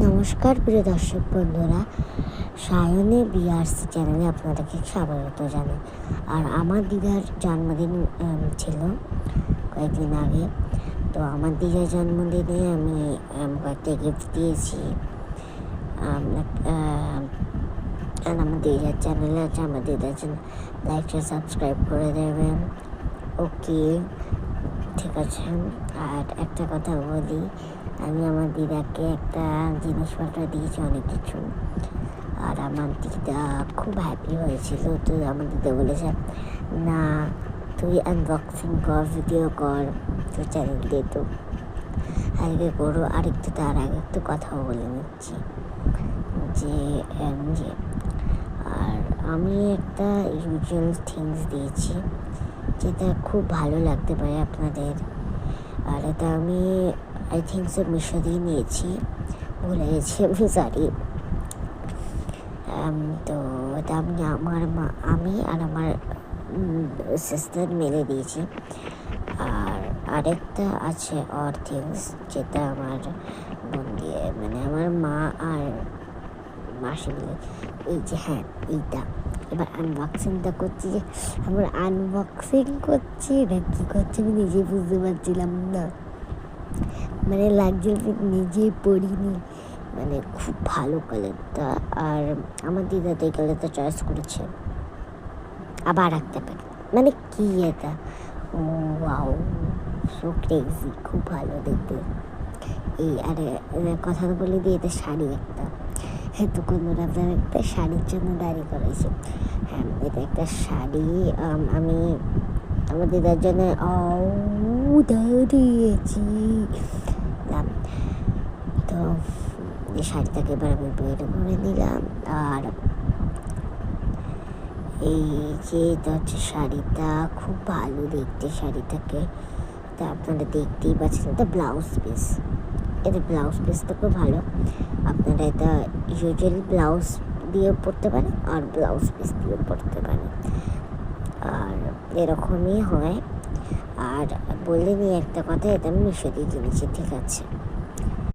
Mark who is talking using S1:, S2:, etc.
S1: নমস্কার প্রিয় দর্শক বন্ধুরা, সায়নী বিআরসি চ্যানেলে আপনাদেরকে স্বাগত জানাই। আর আমার দিদার জন্মদিন ছিল কয়েকদিন আগে। তো আমার দিদার জন্মদিনে আমি কয়েকটা গিফট দিয়েছি। আর আমার দিদার চ্যানেলে আছে, আমার দিদার জন্য লাইক সাবস্ক্রাইব করে দেবেন। ওকে, ঠিক আছে। আর একটা কথা বলি, আমি আমার দিদাকে একটা জিনিসপত্র দিয়েছি, অনেক কিছু। আর আমার দিদা খুব হ্যাপি হয়েছিল। তো আমার দিদা বলেছে, না তুই আনবক্সিং কর, ভিডিও কর, তুই চ্যানেল দিয়ে তো আগে করো। আরেকটু তার আগে একটু কথাও বলে নিচ্ছি যে আর আমি একটা ইউজুয়াল থিংস দিয়েছি, যেটা খুব ভালো লাগতে পারে আপনাদের। আর এটা আমি আই থিঙ্ক সো মিশো দিয়ে নিয়েছি, ভুলে গেছি আমি, সরি। তো এটা আমি আর আমার সিস্টার মিলে দিয়েছি। আর আরেকটা আছে অর থিংস, যেটা আমার বোন দিয়ে, মানে আমার মা আর মাসি মিলে। এই যে হ্যাঁ, এইটা এবার আনবক্সিংটা করছি। যে আমার আনবক্সিং করছি না কী করছি আমি নিজেই বুঝতে পারছিলাম না, মানে লাগছে নিজে পড়িনি, মানে খুব ভালো কালারটা। আর আমার দিদা তো এই কালারটা চয়েস করেছে। আবার একটা প্যাকেট, মানে কি এটা, ও ওয়াও, সো ক্রেজি, খুব ভালো দেখতে। এই আরে কথা বলে দিয়ে এটা শাড়ি একটা, এতক্ষণ ধরে আপনার একটা শাড়ির জন্য দাঁড়িয়ে করেছি। হ্যাঁ, এটা একটা শাড়ি আমি আমার দিদার জন্য দিয়েছি। তো এই শাড়িটাকে এবার আমি বের করে নিলাম। আর এই যে এটা হচ্ছে শাড়িটা, খুব ভালো দেখতে শাড়িটাকে। তা আপনারা দেখতেই পাচ্ছেন, এটা ব্লাউজ পিস, এটা ব্লাউজ পিসটা খুব ভালো। আপনারা এটা ইউজুয়ালি ব্লাউজ দিয়ে পরতে পারেন আর ব্লাউজ পিস দিয়ে পরতে পারেন, আর এরকমই হয়। আর বলে নিয়ে একটা কথা, এটা আমি মিশো দিয়ে কিনেছি, ঠিক আছে।